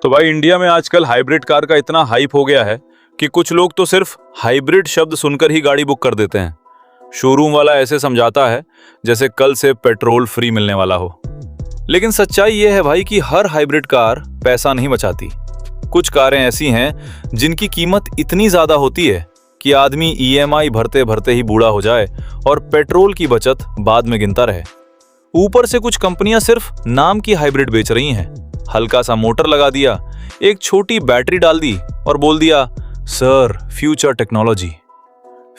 तो भाई इंडिया में आजकल हाइब्रिड कार का इतना हाइप हो गया है कि कुछ लोग तो सिर्फ हाइब्रिड शब्द सुनकर ही गाड़ी बुक कर देते हैं। शोरूम वाला ऐसे समझाता है जैसे कल से पेट्रोल फ्री मिलने वाला हो। लेकिन सच्चाई यह है भाई कि हर हाइब्रिड कार पैसा नहीं बचाती। कुछ कारें ऐसी हैं जिनकी कीमत इतनी ज्यादा होती है कि आदमी ईएमआई भरते भरते ही बूढ़ा हो जाए और पेट्रोल की बचत बाद में गिनता रहे। ऊपर से कुछ कंपनियां सिर्फ नाम की हाइब्रिड बेच रही हैं। हल्का सा मोटर लगा दिया, एक छोटी बैटरी डाल दी और बोल दिया sir future technology.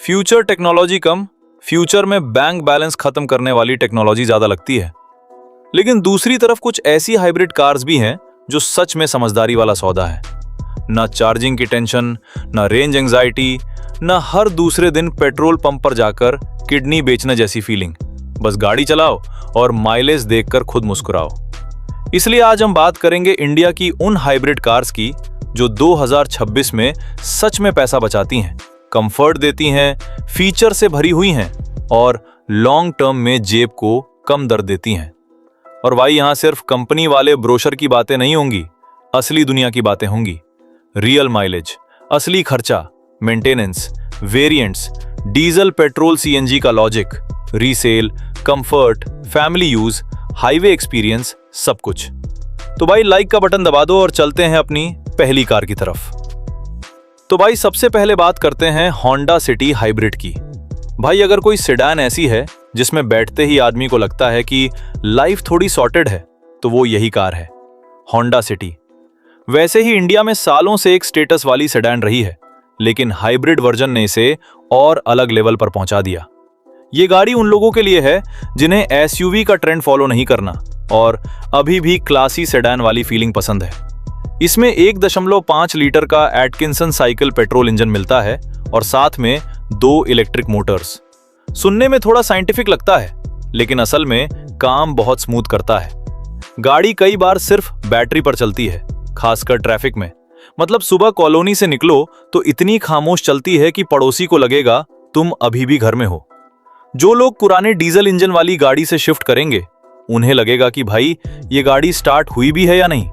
Future technology कम, फ्यूचर में बैंक बैलेंस खत्म करने वाली टेक्नोलॉजी ज्यादा लगती है। लेकिन दूसरी तरफ कुछ ऐसी हाइब्रिड कार्स भी हैं जो सच में समझदारी वाला सौदा है। ना चार्जिंग की टेंशन, ना रेंज एंजाइटी, ना हर दूसरे दिन पेट्रोल पंप पर जाकर किडनी बेचने जैसी फीलिंग। बस गाड़ी चलाओ और माइलेज देखकर खुद मुस्कुराओ। इसलिए आज हम बात करेंगे इंडिया की उन हाइब्रिड कार्स की जो 2026 में सच में पैसा बचाती हैं, कंफर्ट देती हैं, फीचर से भरी हुई हैं और लॉन्ग टर्म में जेब को कम दर्द देती हैं। और भाई यहां सिर्फ कंपनी वाले ब्रोशर की बातें नहीं होंगी, असली दुनिया की बातें होंगी। रियल माइलेज, असली खर्चा, maintenance, variants, diesel petrol CNG का logic, resale, comfort, family use, highway experience, सब कुछ। तो भाई लाइक का बटन दबा दो और चलते हैं अपनी पहली कार की तरफ। तो भाई सबसे पहले बात करते हैं होंडा सिटी हाइब्रिड की। भाई अगर कोई सेडान ऐसी है जिसमें बैठते ही आदमी को लगता है कि लाइफ थोड़ी सॉर्टेड है, तो वो यही कार है, होंडा सिटी। वैसे ही इंडिया में सालों से एक स्टेटस वाली सेडान रही है, लेकिन हाइब्रिड वर्जन ने इसे और अलग लेवल पर पहुंचा दिया। ये गाड़ी उन लोगों के लिए है जिन्हें एसयूवी का ट्रेंड फॉलो नहीं करना और अभी भी क्लासी सेडान वाली फीलिंग पसंद है। इसमें 1.5 लीटर का एटकिंसन साइकिल पेट्रोल इंजन मिलता है और साथ में 2 इलेक्ट्रिक मोटर्स। सुनने में थोड़ा साइंटिफिक लगता है, लेकिन असल में काम बहुत स्मूथ करता है। गाड़ी कई बार सिर्फ बैटरी पर चलती है, खासकर ट्रैफिक में। मतलब सुबह कॉलोनी से निकलो तो इतनी खामोश चलती है कि पड़ोसी को लगेगा तुम अभी भी घर में हो। जो लोग पुराने डीजल इंजन वाली गाड़ी से शिफ्ट करेंगे, उन्हें लगेगा कि भाई ये गाड़ी स्टार्ट हुई भी है या नहीं।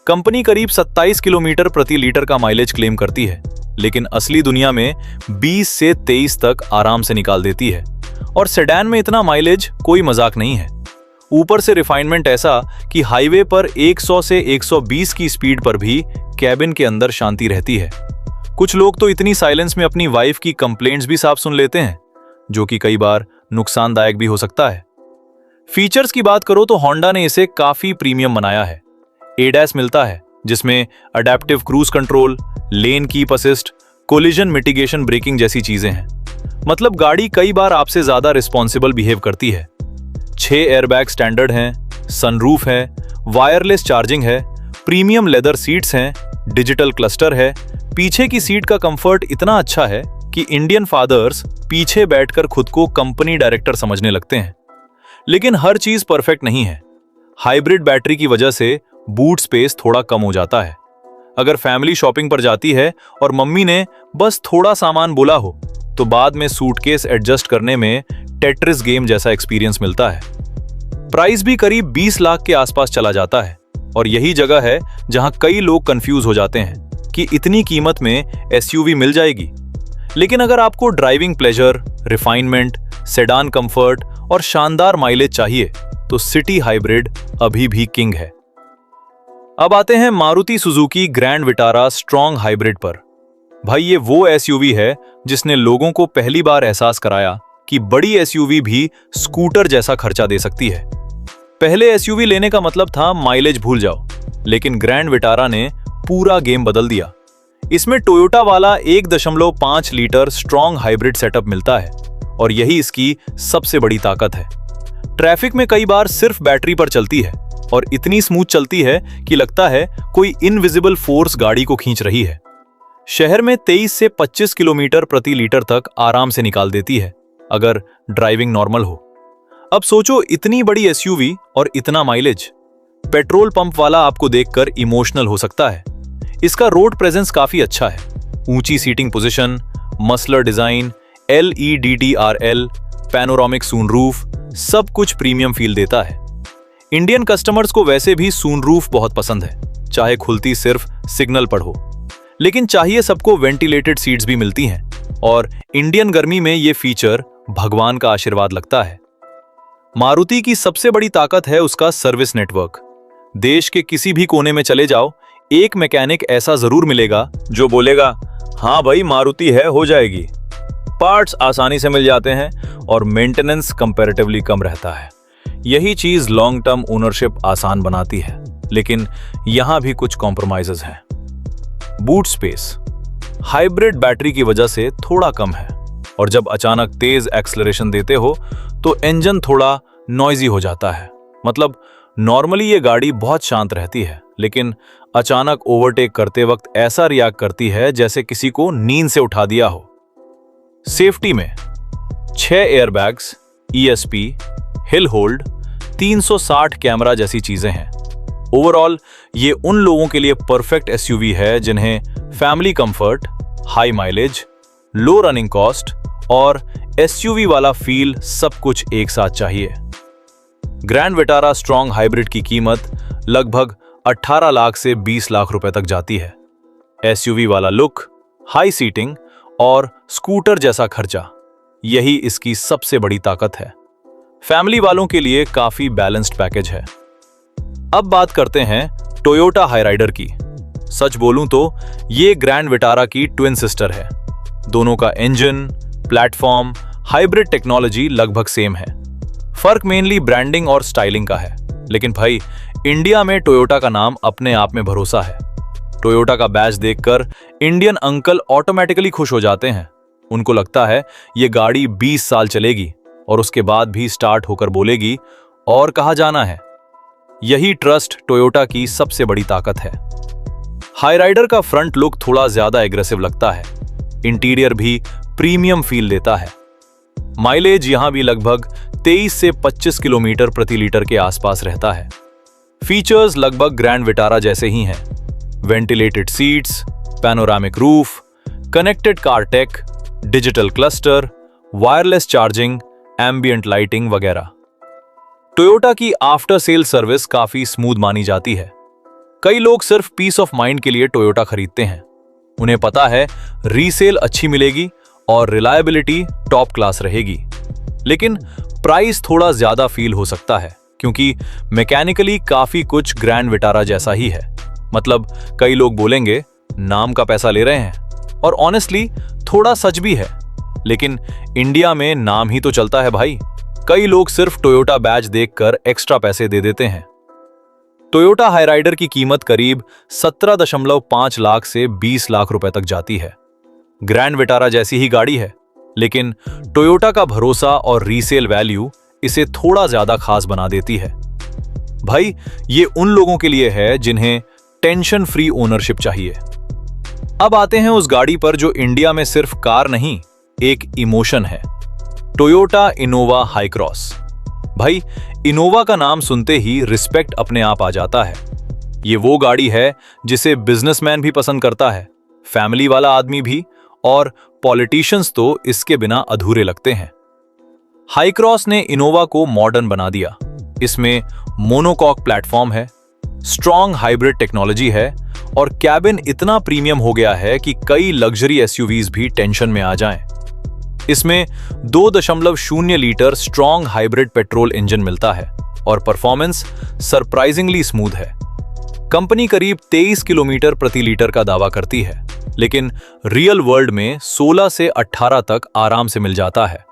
कंपनी करीब 27 किलोमीटर प्रति लीटर का माइलेज क्लेम करती है, लेकिन असली दुनिया में 20 से 23 तक आराम से निकाल देती है। और सेडान में इतना माइलेज कोई मजाक नहीं है। ऊपर से रिफाइनमेंट ऐसा कि हाईवे पर 100 से 120 की स्पीड पर भी कैबिन के अंदर शांति रहती है। कुछ लोग तो इतनी साइलेंस में अपनी वाइफ की कंप्लेंट्स भी साफ सुन लेते हैं, जो कि कई बार नुकसानदायक भी हो सकता है। फीचर्स की बात करो तो होंडा ने इसे काफी प्रीमियम बनाया है। एडैस मिलता है जिसमें adaptive cruise control, lane keep assist, collision mitigation braking जैसी चीजें हैं। मतलब गाड़ी कई बार आपसे ज्यादा रिस्पॉन्सिबल बिहेव करती है। 6 एयरबैग स्टैंडर्ड हैं, सनरूफ है, वायरलेस चार्जिंग है, प्रीमियम लेदर सीट्स हैं, डिजिटल क्लस्टर है। पीछे की सीट का कंफर्ट इतना अच्छा है कि इंडियन फादर्स पीछे बैठकर खुद को कंपनी डायरेक्टर समझने लगते हैं। लेकिन हर चीज परफेक्ट नहीं है। हाइब्रिड बैटरी की वजह से बूट स्पेस थोड़ा कम हो जाता है। अगर फैमिली शॉपिंग पर जाती है और मम्मी ने बस थोड़ा सामान बोला हो, तो बाद में सूटकेस एडजस्ट करने में टेट्रिस गेम जैसा एक्सपीरियंस मिलता है। प्राइस भी करीब 20 लाख के आसपास चला जाता है और यही जगह है जहां कई लोग कंफ्यूज हो जाते हैं कि इतनी कीमत में एसयूवी मिल जाएगी। लेकिन अगर आपको driving pleasure, refinement, sedan comfort और शानदार माइलेज चाहिए, तो सिटी हाइब्रिड अभी भी किंग है। अब आते हैं Maruti Suzuki grand Vitara strong hybrid पर। भाई ये वो एसयूवी है जिसने लोगों को पहली बार एहसास कराया कि बड़ी एसयूवी भी स्कूटर जैसा खर्चा दे सकती है। पहले एसयूवी लेने का मतलब था माइलेज भूल जाओ, लेकिन ग्रैंड विटारा ने पूरा गेम बदल दिया। इसमें टोयोटा वाला 1.5 लीटर स्ट्रॉन्ग हाइब्रिड सेटअप मिलता है और यही इसकी सबसे बड़ी ताकत है। ट्रैफिक में कई बार सिर्फ बैटरी पर चलती है और इतनी स्मूथ चलती है कि लगता है कोई इनविजिबल फोर्स गाड़ी को खींच रही है। शहर में 23 से 25 किलोमीटर प्रति लीटर तक आराम से निकाल देती है, अगर ड्राइविंग नॉर्मल हो। अब सोचो इतनी बड़ी एसयूवी और इतना माइलेज। पेट्रोल पंप वाला आपको देखकर इमोशनल हो सकता है। इसका रोड प्रेजेंस काफी अच्छा है। ऊंची seating position, muscular design, LEDTRL, panoramic sunroof, सब कुछ प्रीमियम फील देता है। इंडियन कस्टमर्स को वैसे भी सूनरूफ बहुत पसंद है, चाहे खुलती सिर्फ सिग्नल पर हो। लेकिन चाहिए सबको वेंटिलेटेड सीट्स भी मिलती हैं, और इंडियन गर्मी में ये फीचर भगवान का आशीर्वाद लगता है। मारुति की सबसे बड़ी ताकत है उसका सर्विस नेटवर्क। देश के किसी भी कोने में चले जाओ, एक मैकेनिक ऐसा जरूर मिलेगा जो बोलेगा, हाँ भाई मारुति है, हो जाएगी। पार्ट्स आसानी से मिल जाते हैं और मेंटेनेंस कंपैरेटिवली कम रहता है। यही चीज लॉन्ग टर्म ओनरशिप आसान बनाती है। लेकिन यहां भी कुछ कॉम्प्रोमाइजेस हैं। बूट स्पेस हाइब्रिड बैटरी की वजह से थोड़ा कम है, और जब अचानक तेज एक्सेलरेशन देते हो तो इंजन थोड़ा नॉइजी हो जाता है। मतलब नॉर्मली ये गाड़ी बहुत शांत रहती है, लेकिन अचानक ओवरटेक करते वक्त ऐसा रिएक्ट करती है जैसे किसी को नींद से उठा दिया हो। सेफ्टी में 6 airbags, ESP, hill hold, 360 camera जैसी चीजें हैं। ओवरऑल ये उन लोगों के लिए परफेक्ट SUV है जिन्हें फैमिली कंफर्ट, हाई माइलेज, लो रनिंग कॉस्ट और SUV वाला फील सब कुछ एक साथ चाहिए। ग्रैंड विटारा स्ट्रॉन्ग हाइब्रिड की कीमत लगभग 18 लाख से 20 लाख रुपए तक जाती है। SUV वाला लुक, हाई सीटिंग और स्कूटर जैसा खर्चा, यही इसकी सबसे बड़ी ताकत है। फैमिली वालों के लिए काफी बैलेंस्ड पैकेज है। अब बात करते हैं टोयोटा हाईराइडर की। सच बोलूं तो ये ग्रैंड विटारा की ट्विन सिस्टर है। दोनों का इंजन, प्लेटफॉर्म, हाइब्रिड टेक्नोलॉजी लगभग सेम है। फर्क मेनली ब्रांडिंग और स्टाइलिंग का है। लेकिन भाई, इंडिया में टोयोटा का नाम अपने आप में भरोसा है। टोयोटा का बैज देखकर इंडियन अंकल ऑटोमेटिकली खुश हो जाते हैं। उनको लगता है ये गाड़ी 20 साल चलेगी और उसके बाद भी स्टार्ट होकर बोलेगी, और कहाँ जाना है। यही ट्रस्ट टोयोटा की सबसे बड़ी ताकत है। हाईराइडर का फ्रंट लुक थोड़ा ज्यादा एग्रेसिव लगता है। इंटीरियर भी प्रीमियम फील देता है। माइलेज यहां भी लगभग 23 से 25 किलोमीटर प्रति लीटर के आसपास रहता है। फीचर्स लगभग ग्रैंड विटारा जैसे ही हैं। Ventilated seats, panoramic roof, connected car take, digital cluster, wireless charging, ambient lighting वगैरह। टोयोटा की आफ्टर सेल सर्विस काफी स्मूथ मानी जाती है। कई लोग सिर्फ पीस ऑफ माइंड के लिए टोयोटा खरीदते हैं। उन्हें पता है रीसेल अच्छी मिलेगी और रिलायबिलिटी टॉप क्लास रहेगी। लेकिन प्राइस थोड़ा ज्यादा फील हो सकता है, क्योंकि मैकेनिकली काफी कुछ ग्रैंड विटारा जैसा ही है। मतलब कई लोग बोलेंगे नाम का पैसा ले रहे हैं, और ऑनेस्टली थोड़ा सच भी है। लेकिन इंडिया में नाम ही तो चलता है भाई। कई लोग सिर्फ टोयोटा बैज देखकर एक्स्ट्रा पैसे दे देते हैं। टोयोटा हाईराइडर की कीमत करीब 17.5 लाख से 20 लाख रुपए तक जाती है। ग्रैंड विटारा जैसी ही गाड़ी है, लेकिन टोयोटा का भरोसा और रीसेल वैल्यू इसे थोड़ा ज्यादा खास बना देती है। भाई, ये उन लोगों के लिए है जिन्हें टेंशन फ्री ओनरशिप चाहिए। अब आते हैं उस गाड़ी पर जो इंडिया में सिर्फ कार नहीं, एक इमोशन है। Toyota Innova high cross. भाई, इनोवा का नाम सुनते ही रिस्पेक्ट अपने आप आ जाता है। ये वो गाड़ी है जिसे बिजनेसमैन भी पसंद करता है, फैमिली वाला आदमी भी, और पॉलिटिशियंस तो इसके बिना अधूरे लगते हैं। हाई क्रॉस ने इनोवा को मॉडर्न बना दिया। इसमें मोनोकॉक प्लेटफॉर्म है, स्ट्रॉन्ग हाइब्रिड टेक्नोलॉजी है, और कैबिन इतना प्रीमियम हो गया है कि कई लग्जरी SUVs भी टेंशन में आ जाएं। इसमें 2.0 litre strong hybrid petrol engine मिलता है और परफॉर्मेंस सरप्राइजिंगली स्मूथ है। कंपनी करीब 23 किलोमीटर प्रति लीटर का दावा करती है, लेकिन रियल वर्ल्ड में 16 से 18 तक आराम से मिल जाता है।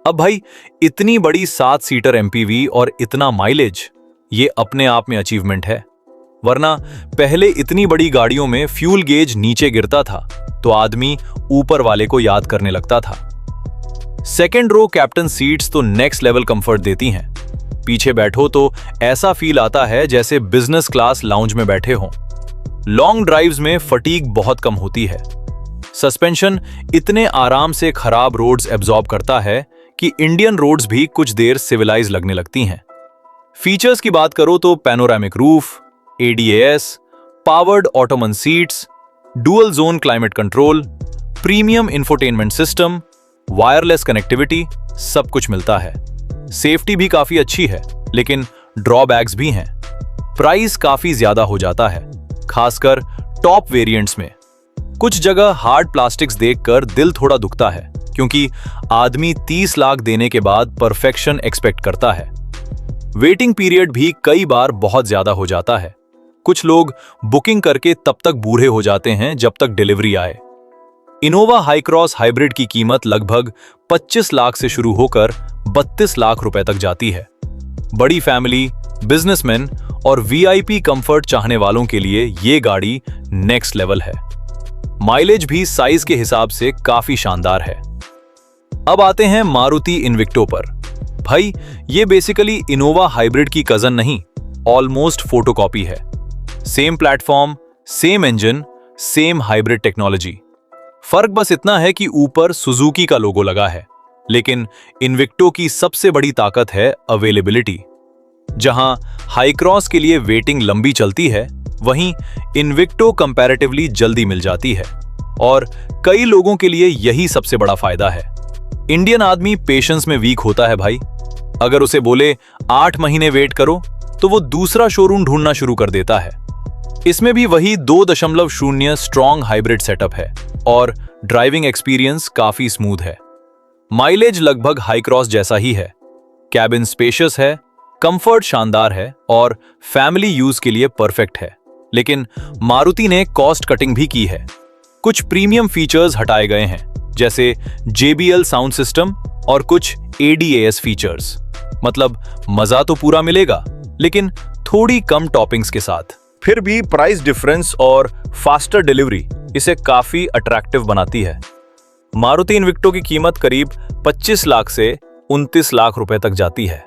अब भाई, इतनी बड़ी 7 सीटर MPV और इतना माइलेज, ये अपने आप में अचीवमेंट है। वरना पहले इतनी बड़ी गाड़ियों में फ्यूल गेज नीचे गिरता था तो आदमी ऊपर वाले को याद करने लगता था। सेकेंड रो कैप्टन सीट्स तो नेक्स्ट लेवल कंफर्ट देती हैं। पीछे बैठो तो ऐसा फील आता है जैसे बिजनेस क्लास लाउंज में बैठे हों। लॉन्ग ड्राइव्स में फटीग बहुत कम होती है। सस्पेंशन इतने आराम से खराब रोड्स एब्जॉर्ब करता है कि इंडियन रोड्स भी कुछ देर सिविलाइज लगने लगती हैं। फीचर्स की बात करो तो panoramic roof, ADAS, powered Ottoman seats, dual zone climate control, premium infotainment system, wireless connectivity, सब कुछ मिलता है। सेफ्टी भी काफी अच्छी है, लेकिन ड्रॉबैक्स भी हैं। प्राइस काफी ज्यादा हो जाता है। खासकर टॉप वेरिएंट्स में। कुछ जगह हार्ड प्लास्टिक्स देखकर दिल थोड़ा दुखता है, क्योंकि आदमी 30 लाख देने के बाद परफेक्शन एक्सपेक्ट करता है। वेटिंग पीरियड भी कई बार बहुत ज्यादा हो जाता है। कुछ लोग बुकिंग करके तब तक बूढ़े हो जाते हैं जब तक डिलीवरी आए। इनोवा हाई क्रॉस हाइब्रिड की कीमत लगभग 25 लाख से शुरू होकर 32 लाख रुपए तक जाती है। बड़ी फैमिली, बिजनेसमैन और वीआईपी कंफर्ट चाहने वालों के लिए ये गाड़ी नेक्स्ट लेवल है। माइलेज भी साइज के हिसाब से काफी शानदार है। अब आते हैं मारुति इन्विक्टो पर। भाई, ये बेसिकली इनोवा हाइब्रिड की कजन नहीं, ऑलमोस्ट फोटोकॉपी है। Same platform, same engine, same hybrid technology. फर्क बस इतना है कि ऊपर सुजुकी का लोगो लगा है। लेकिन इन्विक्टो की सबसे बड़ी ताकत है अवेलेबिलिटी। जहां हाई क्रॉस के लिए वेटिंग लंबी चलती है, वहीं इन्विक्टो कंपैरेटिवली जल्दी मिल जाती है। और कई लोगों के लिए यही सबसे बड़ा फायदा है। इंडियन आदमी पेशेंस में वीक होता है भाई। अगर उसे बोले 8 महीने वेट करो, तो वो दूसरा शोरूम ढूंढना शुरू कर देता है। इसमें भी वही 2.0 स्ट्रॉन्ग हाइब्रिड सेटअप है और ड्राइविंग एक्सपीरियंस काफी स्मूथ है। माइलेज लगभग हाई क्रॉस जैसा ही है। कैबिन स्पेशियस है, कंफर्ट शानदार है और फैमिली यूज के लिए परफेक्ट है। लेकिन मारुति ने कॉस्ट कटिंग भी की है। कुछ प्रीमियम फीचर्स हटाए गए हैं, जैसे JBL साउंड सिस्टम और कुछ ADAS फीचर्स। मतलब मजा तो पूरा मिलेगा, लेकिन थोड़ी कम टॉपिंग्स के साथ। फिर भी प्राइस डिफरेंस और फास्टर डिलीवरी इसे काफी अट्रैक्टिव बनाती है। मारुति इन्विक्टो की कीमत करीब 25 लाख से 29 लाख रुपए तक जाती है।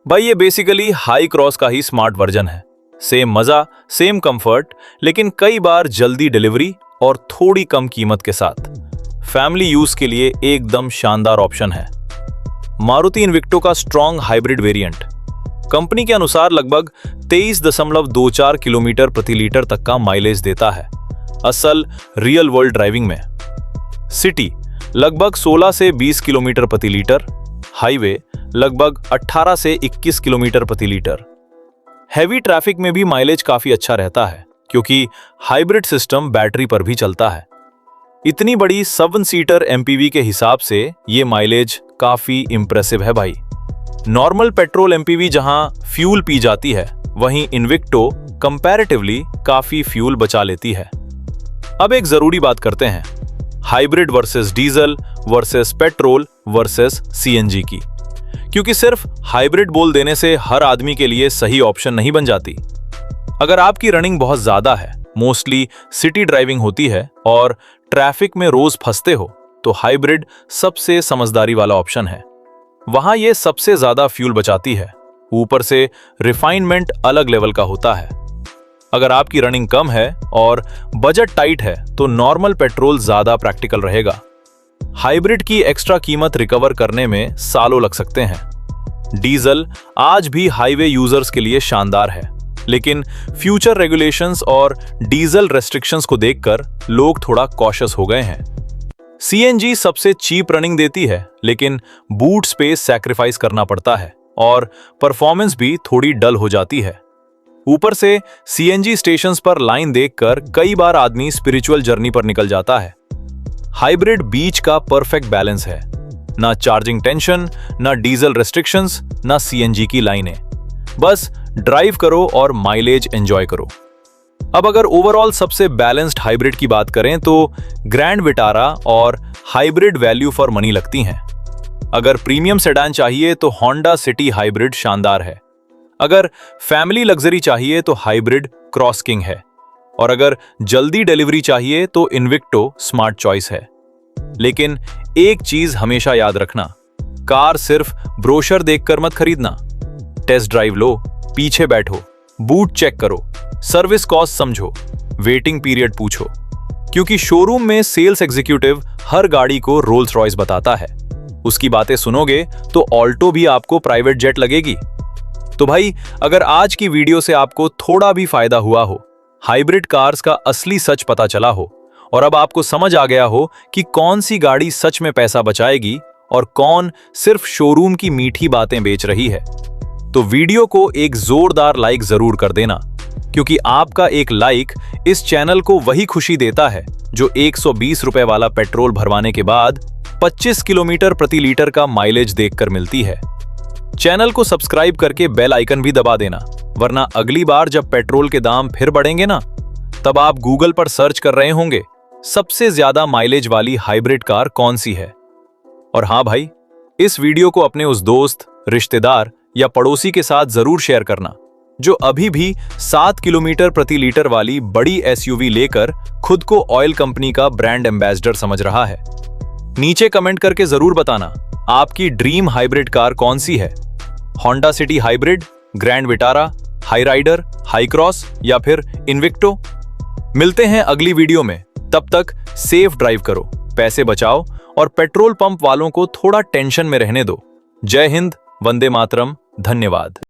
भाई, ये बेसिकली हाई क्रॉस का ही स्मार्ट वर्जन है। सेम मजा, सेम कंफर्ट, लेकिन कई बार जल्दी डिलीवरी और थोड़ी कम कीमत के साथ। फैमिली यूज के लिए एकदम शानदार ऑप्शन है। मारुति इन्विक्टो का स्ट्रॉन्ग हाइब्रिड वेरिएंट कंपनी के अनुसार लगभग 23.24 किलोमीटर प्रति लीटर तक का माइलेज देता है, असल रियल वर्ल्ड ड्राइविंग में। सिटी लगभग 16 से 20 किलोमीटर प्रति लीटर, हाईवे लगभग 18 से 21 किलोमीटर प्रति लीटर। हैवी ट्रैफिक में भी माइलेज काफी अच्छा रहता है, क्योंकि हाइब्रिड सिस्टम बैटरी पर भी चलता है। इतनी बड़ी 7 सीटर MPV के हिसाब से ये माइलेज काफी इंप्रेसिव है भाई। नॉर्मल पेट्रोल MPV जहां फ्यूल पी जाती है, वहीं इन्विक्टो कंपैरेटिवली काफी फ्यूल बचा लेती है। अब एक जरूरी बात करते हैं, hybrid versus diesel versus petrol versus CNG की। क्योंकि सिर्फ हाइब्रिड बोल देने से हर आदमी के लिए सही ऑप्शन नहीं बन जाती। अगर आपकी रनिंग बहुत ज्यादा है, मोस्टली सिटी ड्राइविंग होती है और ट्रैफिक में रोज फंसते हो, तो हाइब्रिड सबसे समझदारी वाला ऑप्शन है। वहां ये सबसे ज्यादा फ्यूल बचाती है, ऊपर से रिफाइनमेंट अलग लेवल का होता है। अगर आपकी रनिंग कम है और बजट टाइट है, तो नॉर्मल पेट्रोल ज्यादा प्रैक्टिकल रहेगा। हाइब्रिड की एक्स्ट्रा कीमत रिकवर करने में सालों लग सकते हैं। डीजल आज भी हाईवे यूजर्स के लिए शानदार है, लेकिन फ्यूचर रेगुलेशंस और डीजल रेस्ट्रिक्शंस को देखकर लोग थोड़ा कॉशियस हो गए हैं। CNG सबसे चीप रनिंग देती है, लेकिन बूट स्पेस सैक्रिफाइस करना पड़ता है और परफॉर्मेंस भी थोड़ी डल हो जाती है। ऊपर से CNG स्टेशंस पर लाइन देखकर कई बार आदमी स्पिरिचुअल जर्नी पर निकल जाता है। हाइब्रिड बीच का परफेक्ट बैलेंस है, ना चार्जिंग टेंशन, ना डीजल रेस्ट्रिक्शंस, ना CNG की लाइनें। बस ड्राइव करो और माइलेज एंजॉय करो। अब अगर ओवरऑल सबसे बैलेंस्ड हाइब्रिड की बात करें, तो ग्रैंड विटारा और हाइब्रिड वैल्यू फॉर मनी लगती हैं। अगर प्रीमियम सेडान चाहिए तो होंडा सिटी हाइब्रिड शानदार है। अगर फैमिली लग्जरी चाहिए तो हाइब्रिड क्रॉस किंग है। और अगर जल्दी डिलीवरी चाहिए तो इन्विक्टो स्मार्ट चॉइस है। लेकिन एक चीज हमेशा याद रखना, कार सिर्फ ब्रोशर देखकर मत खरीदना। टेस्ट ड्राइव लो, पीछे बैठो, बूट चेक करो, सर्विस कॉस्ट समझो, वेटिंग पीरियड पूछो। क्योंकि शोरूम में सेल्स एग्जीक्यूटिव हर गाड़ी को रोल्स रॉयस बताता है। उसकी बातें सुनोगे तो ऑल्टो भी आपको प्राइवेट जेट लगेगी। तो भाई, अगर आज की वीडियो से आपको थोड़ा भी फायदा हुआ हो, हाइब्रिड कार्स का असली सच पता चला हो, और अब आपको समझ आ गया हो कि कौन सी गाड़ी सच में पैसा बचाएगी और कौन सिर्फ शोरूम की मीठी बातें बेच रही है, तो वीडियो को एक जोरदार लाइक जरूर कर देना। क्योंकि आपका एक लाइक इस चैनल को वही खुशी देता है जो 120 रुपए वाला पेट्रोल भरवाने के बाद 25 किलोमीटर प्रति लीटर का माइलेज देखकर मिलती है। चैनल को सब्सक्राइब करके बेल आइकन भी दबा देना, वरना अगली बार जब पेट्रोल के दाम फिर बढ़ेंगे ना, तब आप गूगल पर सर्च कर रहे होंगे सबसे ज्यादा माइलेज वाली हाइब्रिड कार कौन सी है। और हाँ भाई, इस वीडियो को अपने उस दोस्त, रिश्तेदार या पड़ोसी के साथ जरूर शेयर करना जो अभी भी 7 किलोमीटर प्रति लीटर वाली बड़ी एसयूवी लेकर खुद को ऑयल कंपनी का ब्रांड एम्बेसडर समझ रहा है। नीचे कमेंट करके जरूर बताना आपकी ड्रीम हाइब्रिड कार कौन सी है। Honda City hybrid, Grand Vitara, Hyryder, Hycross या फिर इन्विक्टो। मिलते हैं अगली वीडियो में, तब तक सेफ ड्राइव करो, पैसे बचाओ और पेट्रोल पंप वालों को थोड़ा टेंशन में रहने दो। जय हिंद, वंदे मातरम, धन्यवाद।